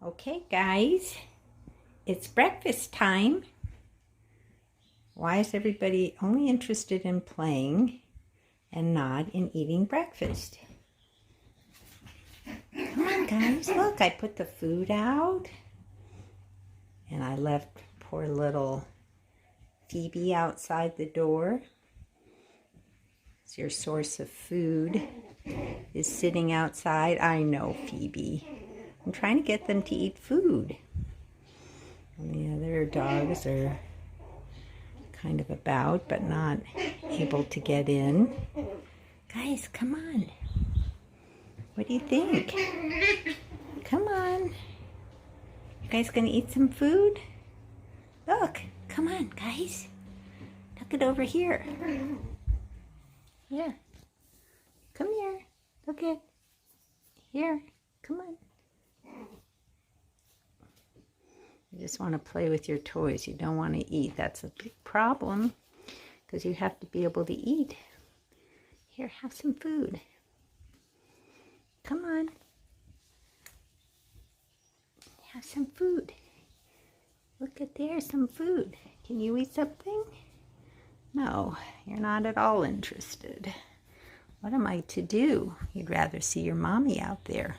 Okay, guys, it's breakfast time. Why is everybody only interested in playing and not in eating breakfast? Come on, guys, look, I put the food out and I left poor little Phoebe outside the door. It's your source of food is sitting outside. I know, Phoebe. I'm trying to get them to eat food. And the other dogs are kind of about, but not able to get in. Guys, come on. What do you think? Come on. You guys gonna eat some food? Look, come on, guys. Tuck it over here. Yeah. Come here. Look at here. Come on. You just want to play with your toys. You don't want to eat. That's a big problem because you have to be able to eat. Here, have some food. Come on. Have some food. Look at there, some food. Can you eat something? No, you're not at all interested. What am I to do? You'd rather see your mommy out there.